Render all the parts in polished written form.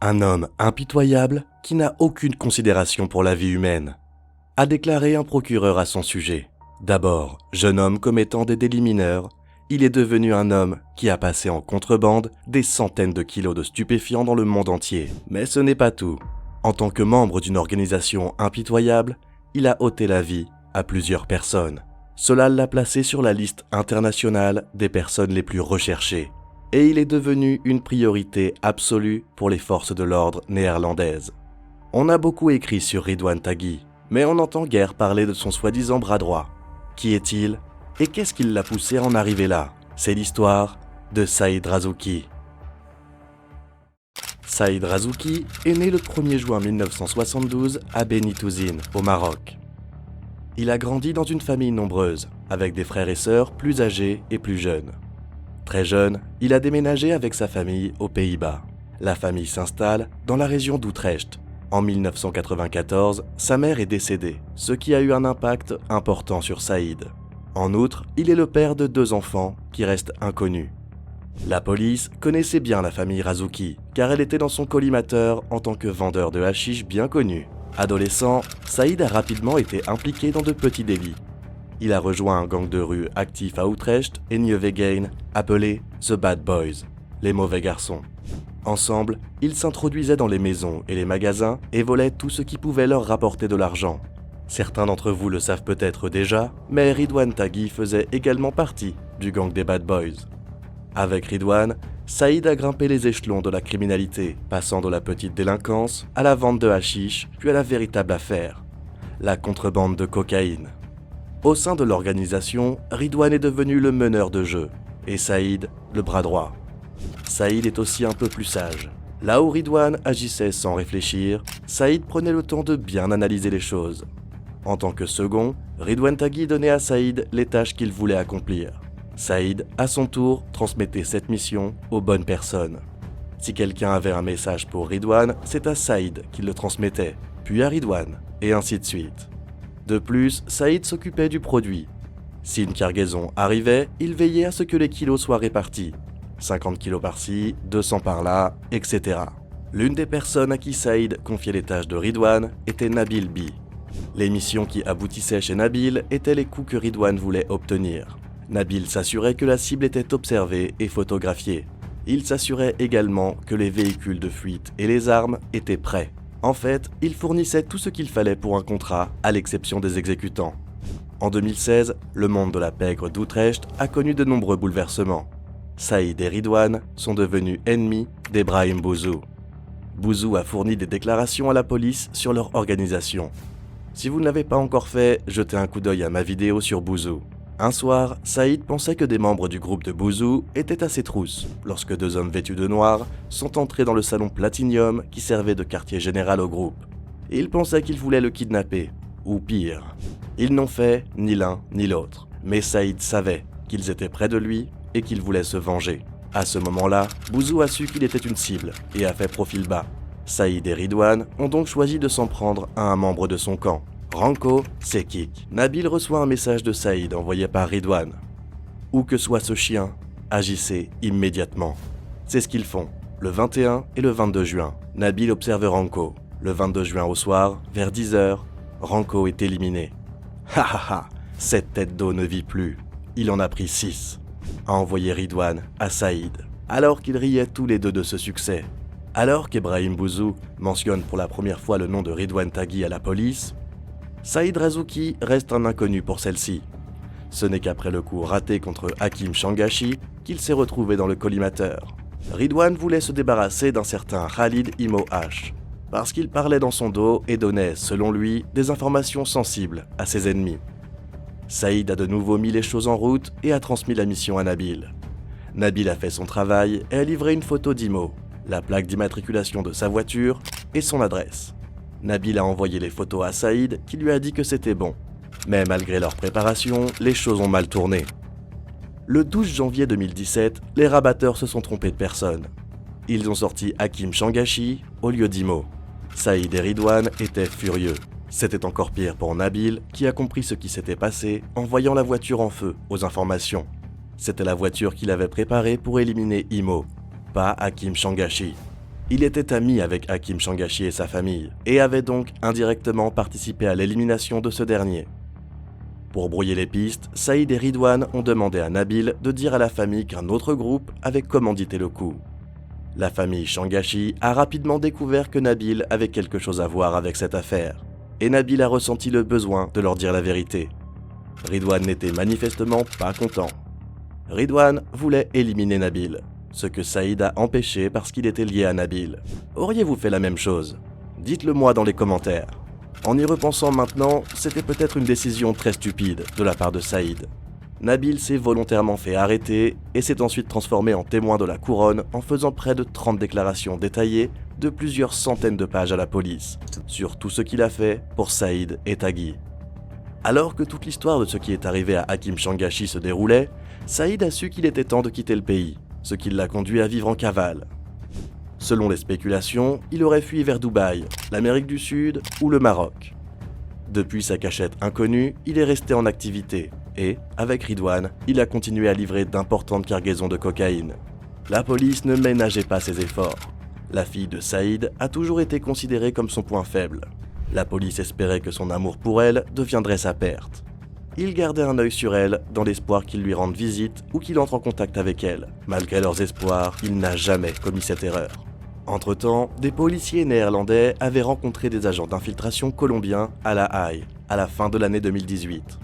Un homme impitoyable qui n'a aucune considération pour la vie humaine, a déclaré un procureur à son sujet. D'abord, jeune homme commettant des délits mineurs, il est devenu un homme qui a passé en contrebande des centaines de kilos de stupéfiants dans le monde entier. Mais ce n'est pas tout. En tant que membre d'une organisation impitoyable, il a ôté la vie à plusieurs personnes. Cela l'a placé sur la liste internationale des personnes les plus recherchées. Et il est devenu une priorité absolue pour les forces de l'ordre néerlandaises. On a beaucoup écrit sur Ridwan Taghi, mais on n'entend guère parler de son soi-disant bras droit. Qui est-il et qu'est-ce qui l'a poussé à en arriver là? C'est l'histoire de Saïd Razouki. Saïd Razouki est né le 1er juin 1972 à Beni Touzine, au Maroc. Il a grandi dans une famille nombreuse, avec des frères et sœurs plus âgés et plus jeunes. Très jeune, il a déménagé avec sa famille aux Pays-Bas. La famille s'installe dans la région d'Utrecht. En 1994, sa mère est décédée, ce qui a eu un impact important sur Saïd. En outre, il est le père de 2 enfants qui restent inconnus. La police connaissait bien la famille Razouki, car elle était dans son collimateur en tant que vendeur de hashish bien connu. Adolescent, Saïd a rapidement été impliqué dans de petits délits. Il a rejoint un gang de rue actif à Utrecht et Nieuwegein, appelé The Bad Boys, les mauvais garçons. Ensemble, ils s'introduisaient dans les maisons et les magasins et volaient tout ce qui pouvait leur rapporter de l'argent. Certains d'entre vous le savent peut-être déjà, mais Ridwan Taghi faisait également partie du gang des Bad Boys. Avec Ridwan, Saïd a grimpé les échelons de la criminalité, passant de la petite délinquance à la vente de hashish, puis à la véritable affaire, la contrebande de cocaïne. Au sein de l'organisation, Ridwan est devenu le meneur de jeu, et Saïd, le bras droit. Saïd est aussi un peu plus sage. Là où Ridwan agissait sans réfléchir, Saïd prenait le temps de bien analyser les choses. En tant que second, Ridwan Taghi donnait à Saïd les tâches qu'il voulait accomplir. Saïd, à son tour, transmettait cette mission aux bonnes personnes. Si quelqu'un avait un message pour Ridwan, c'est à Saïd qu'il le transmettait, puis à Ridwan, et ainsi de suite. De plus, Saïd s'occupait du produit. Si une cargaison arrivait, il veillait à ce que les kilos soient répartis. 50 kilos par-ci, 200 par-là, etc. L'une des personnes à qui Saïd confiait les tâches de Ridwan était Nabil B. Les missions qui aboutissaient chez Nabil étaient les coups que Ridwan voulait obtenir. Nabil s'assurait que la cible était observée et photographiée. Il s'assurait également que les véhicules de fuite et les armes étaient prêts. En fait, il fournissait tout ce qu'il fallait pour un contrat, à l'exception des exécutants. En 2016, le monde de la pègre d'Utrecht a connu de nombreux bouleversements. Saïd et Ridwan sont devenus ennemis d'Ebrahim Bouzou. Bouzou a fourni des déclarations à la police sur leur organisation. Si vous ne l'avez pas encore fait, jetez un coup d'œil à ma vidéo sur Bouzou. Un soir, Saïd pensait que des membres du groupe de Bouzou étaient à ses trousses, lorsque 2 hommes vêtus de noir sont entrés dans le salon Platinium qui servait de quartier général au groupe. Il pensait qu'ils voulaient le kidnapper, ou pire. Ils n'ont fait ni l'un ni l'autre, mais Saïd savait qu'ils étaient près de lui et qu'ils voulaient se venger. À ce moment-là, Bouzou a su qu'il était une cible et a fait profil bas. Saïd et Ridwan ont donc choisi de s'en prendre à un membre de son camp, Ranko Sekik. Nabil reçoit un message de Saïd envoyé par Ridwan. Où que soit ce chien, agissez immédiatement. C'est ce qu'ils font. Le 21 et le 22 juin, Nabil observe Ranko. Le 22 juin au soir, vers 10h, Ranko est éliminé. Ha ha ha, cette tête d'eau ne vit plus. Il en a pris 6. A envoyé Ridwan à Saïd, alors qu'ils riaient tous les deux de ce succès. Alors qu'Ebrahim Bouzou mentionne pour la première fois le nom de Ridwan Taghi à la police, Saïd Razouki reste un inconnu pour celle-ci. Ce n'est qu'après le coup raté contre Hakim Shangashi qu'il s'est retrouvé dans le collimateur. Ridwan voulait se débarrasser d'un certain Khalid Imo H, parce qu'il parlait dans son dos et donnait, selon lui, des informations sensibles à ses ennemis. Saïd a de nouveau mis les choses en route et a transmis la mission à Nabil. Nabil a fait son travail et a livré une photo d'Imo, la plaque d'immatriculation de sa voiture et son adresse. Nabil a envoyé les photos à Saïd qui lui a dit que c'était bon. Mais malgré leur préparation, les choses ont mal tourné. Le 12 janvier 2017, les rabatteurs se sont trompés de personne. Ils ont sorti Hakim Shangashi au lieu d'Imo. Saïd et Ridwan étaient furieux. C'était encore pire pour Nabil qui a compris ce qui s'était passé en voyant la voiture en feu aux informations. C'était la voiture qu'il avait préparée pour éliminer Imo, pas Hakim Shangashi. Il était ami avec Hakim Shangashi et sa famille, et avait donc indirectement participé à l'élimination de ce dernier. Pour brouiller les pistes, Saïd et Ridwan ont demandé à Nabil de dire à la famille qu'un autre groupe avait commandité le coup. La famille Shangashi a rapidement découvert que Nabil avait quelque chose à voir avec cette affaire, et Nabil a ressenti le besoin de leur dire la vérité. Ridwan n'était manifestement pas content. Ridwan voulait éliminer Nabil, ce que Saïd a empêché parce qu'il était lié à Nabil. Auriez-vous fait la même chose? Dites-le moi dans les commentaires. En y repensant maintenant, c'était peut-être une décision très stupide de la part de Saïd. Nabil s'est volontairement fait arrêter et s'est ensuite transformé en témoin de la couronne en faisant près de 30 déclarations détaillées de plusieurs centaines de pages à la police, sur tout ce qu'il a fait pour Saïd et Taghi. Alors que toute l'histoire de ce qui est arrivé à Hakim Shangashi se déroulait, Saïd a su qu'il était temps de quitter le pays, ce qui l'a conduit à vivre en cavale. Selon les spéculations, il aurait fui vers Dubaï, l'Amérique du Sud ou le Maroc. Depuis sa cachette inconnue, il est resté en activité et, avec Ridwan, il a continué à livrer d'importantes cargaisons de cocaïne. La police ne ménageait pas ses efforts. La fille de Saïd a toujours été considérée comme son point faible. La police espérait que son amour pour elle deviendrait sa perte. Il gardait un œil sur elle dans l'espoir qu'il lui rende visite ou qu'il entre en contact avec elle. Malgré leurs espoirs, il n'a jamais commis cette erreur. Entre-temps, des policiers néerlandais avaient rencontré des agents d'infiltration colombiens à La Haye, à la fin de l'année 2018.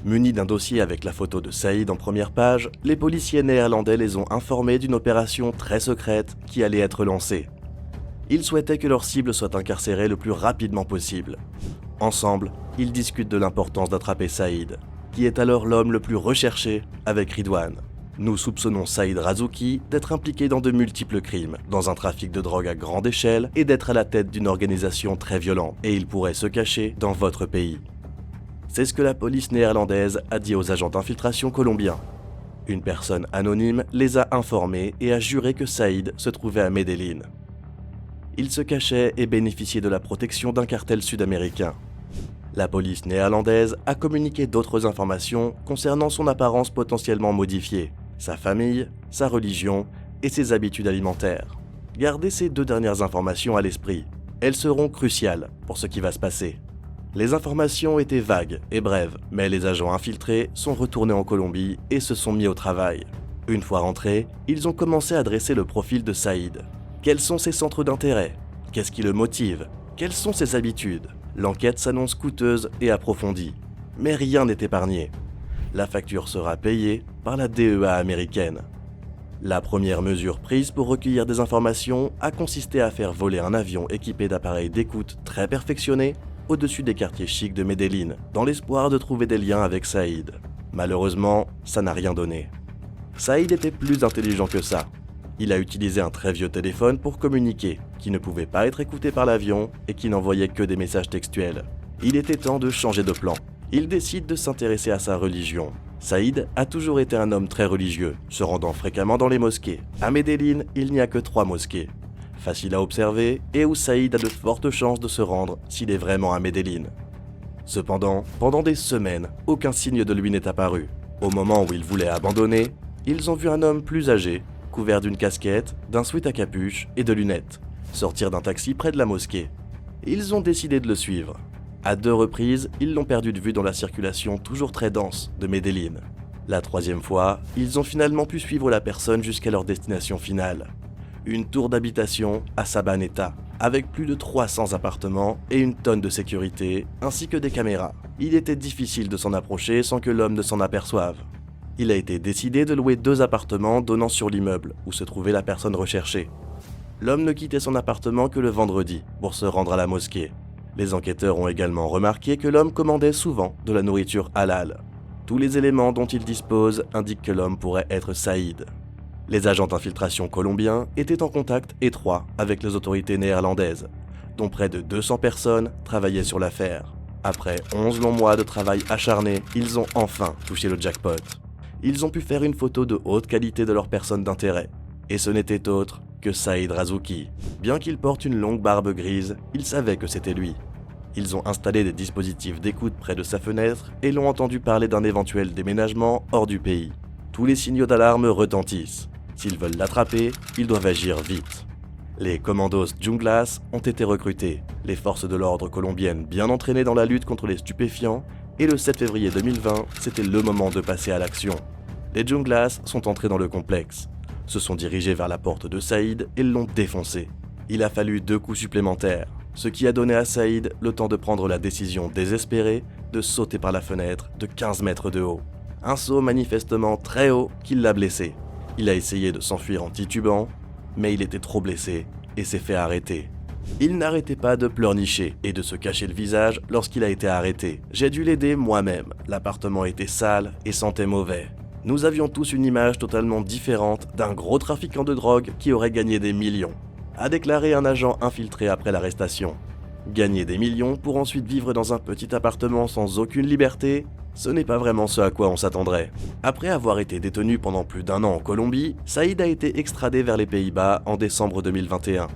Munis d'un dossier avec la photo de Saïd en première page, les policiers néerlandais les ont informés d'une opération très secrète qui allait être lancée. Ils souhaitaient que leur cible soit incarcérée le plus rapidement possible. Ensemble, ils discutent de l'importance d'attraper Saïd, qui est alors l'homme le plus recherché avec Ridwan. Nous soupçonnons Saïd Razouki d'être impliqué dans de multiples crimes, dans un trafic de drogue à grande échelle et d'être à la tête d'une organisation très violente, et il pourrait se cacher dans votre pays. C'est ce que la police néerlandaise a dit aux agents d'infiltration colombiens. Une personne anonyme les a informés et a juré que Saïd se trouvait à Medellín. Il se cachait et bénéficiait de la protection d'un cartel sud-américain. La police néerlandaise a communiqué d'autres informations concernant son apparence potentiellement modifiée, sa famille, sa religion et ses habitudes alimentaires. Gardez ces deux dernières informations à l'esprit. Elles seront cruciales pour ce qui va se passer. Les informations étaient vagues et brèves, mais les agents infiltrés sont retournés en Colombie et se sont mis au travail. Une fois rentrés, ils ont commencé à dresser le profil de Saïd. Quels sont ses centres d'intérêt? Qu'est-ce qui le motive? Quelles sont ses habitudes? L'enquête s'annonce coûteuse et approfondie. Mais rien n'est épargné. La facture sera payée par la DEA américaine. La première mesure prise pour recueillir des informations a consisté à faire voler un avion équipé d'appareils d'écoute très perfectionnés au-dessus des quartiers chics de Medellín, dans l'espoir de trouver des liens avec Saïd. Malheureusement, ça n'a rien donné. Saïd était plus intelligent que ça. Il a utilisé un très vieux téléphone pour communiquer, qui ne pouvait pas être écouté par l'avion et qui n'envoyait que des messages textuels. Il était temps de changer de plan. Il décide de s'intéresser à sa religion. Saïd a toujours été un homme très religieux, se rendant fréquemment dans les mosquées. À Medellín, il n'y a que 3 mosquées. Facile à observer et où Saïd a de fortes chances de se rendre s'il est vraiment à Medellín. Cependant, pendant des semaines, aucun signe de lui n'est apparu. Au moment où il voulait abandonner, ils ont vu un homme plus âgé, couvert d'une casquette, d'un sweat à capuche et de lunettes, sortir d'un taxi près de la mosquée. Ils ont décidé de le suivre. À 2 reprises, ils l'ont perdu de vue dans la circulation toujours très dense de Medellín. La 3e fois, ils ont finalement pu suivre la personne jusqu'à leur destination finale. Une tour d'habitation à Sabaneta, avec plus de 300 appartements et une tonne de sécurité, ainsi que des caméras. Il était difficile de s'en approcher sans que l'homme ne s'en aperçoive. Il a été décidé de louer 2 appartements donnant sur l'immeuble où se trouvait la personne recherchée. L'homme ne quittait son appartement que le vendredi pour se rendre à la mosquée. Les enquêteurs ont également remarqué que l'homme commandait souvent de la nourriture halal. Tous les éléments dont il dispose indiquent que l'homme pourrait être Saïd. Les agents d'infiltration colombiens étaient en contact étroit avec les autorités néerlandaises, dont près de 200 personnes travaillaient sur l'affaire. Après 11 longs mois de travail acharné, ils ont enfin touché le jackpot. Ils ont pu faire une photo de haute qualité de leur personne d'intérêt. Et ce n'était autre que Saïd Razouki. Bien qu'il porte une longue barbe grise, ils savaient que c'était lui. Ils ont installé des dispositifs d'écoute près de sa fenêtre et l'ont entendu parler d'un éventuel déménagement hors du pays. Tous les signaux d'alarme retentissent. S'ils veulent l'attraper, ils doivent agir vite. Les commandos Junglas ont été recrutés, les forces de l'ordre colombiennes bien entraînées dans la lutte contre les stupéfiants, et le 7 février 2020, c'était le moment de passer à l'action. Les Junglas sont entrés dans le complexe, se sont dirigés vers la porte de Saïd et l'ont défoncé. Il a fallu 2 coups supplémentaires, ce qui a donné à Saïd le temps de prendre la décision désespérée de sauter par la fenêtre de 15 mètres de haut. Un saut manifestement très haut qui l'a blessé. Il a essayé de s'enfuir en titubant, mais il était trop blessé et s'est fait arrêter. Il n'arrêtait pas de pleurnicher et de se cacher le visage lorsqu'il a été arrêté. J'ai dû l'aider moi-même, l'appartement était sale et sentait mauvais. Nous avions tous une image totalement différente d'un gros trafiquant de drogue qui aurait gagné des millions, a déclaré un agent infiltré après l'arrestation. Gagner des millions pour ensuite vivre dans un petit appartement sans aucune liberté, ce n'est pas vraiment ce à quoi on s'attendrait. Après avoir été détenu pendant plus d'1 an en Colombie, Saïd a été extradé vers les Pays-Bas en décembre 2021.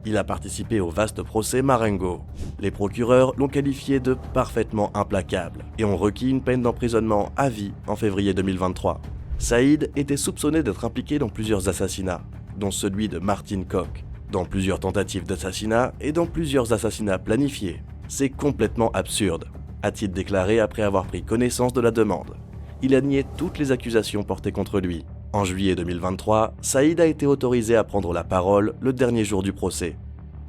Il a participé au vaste procès Marengo. Les procureurs l'ont qualifié de parfaitement implacable et ont requis une peine d'emprisonnement à vie en février 2023. Saïd était soupçonné d'être impliqué dans plusieurs assassinats, dont celui de Martin Koch, dans plusieurs tentatives d'assassinat et dans plusieurs assassinats planifiés. C'est complètement absurde, a-t-il déclaré après avoir pris connaissance de la demande. Il a nié toutes les accusations portées contre lui. En juillet 2023, Saïd a été autorisé à prendre la parole le dernier jour du procès.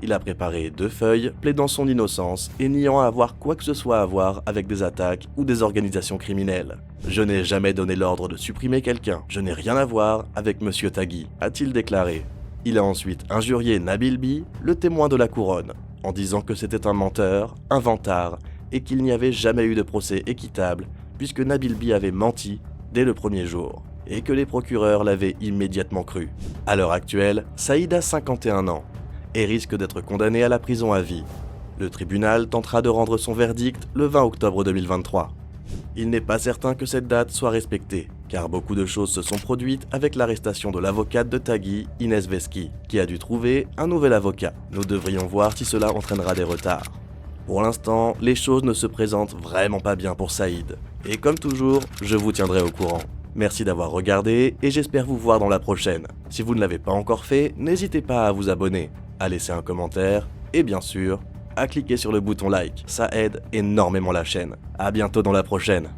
Il a préparé 2 feuilles plaidant son innocence et niant avoir quoi que ce soit à voir avec des attaques ou des organisations criminelles. « Je n'ai jamais donné l'ordre de supprimer quelqu'un, je n'ai rien à voir avec Monsieur Tagui », a-t-il déclaré. Il a ensuite injurié Nabil B, le témoin de la couronne, en disant que c'était un menteur, un vantard, et qu'il n'y avait jamais eu de procès équitable puisque Nabil B avait menti dès le premier jour, et que les procureurs l'avaient immédiatement cru. À l'heure actuelle, Saïd a 51 ans et risque d'être condamné à la prison à vie. Le tribunal tentera de rendre son verdict le 20 octobre 2023. Il n'est pas certain que cette date soit respectée, car beaucoup de choses se sont produites avec l'arrestation de l'avocate de Tagui, Inès Vesky, qui a dû trouver un nouvel avocat. Nous devrions voir si cela entraînera des retards. Pour l'instant, les choses ne se présentent vraiment pas bien pour Saïd. Et comme toujours, je vous tiendrai au courant. Merci d'avoir regardé et j'espère vous voir dans la prochaine. Si vous ne l'avez pas encore fait, n'hésitez pas à vous abonner, à laisser un commentaire et bien sûr, à cliquer sur le bouton like. Ça aide énormément la chaîne. À bientôt dans la prochaine.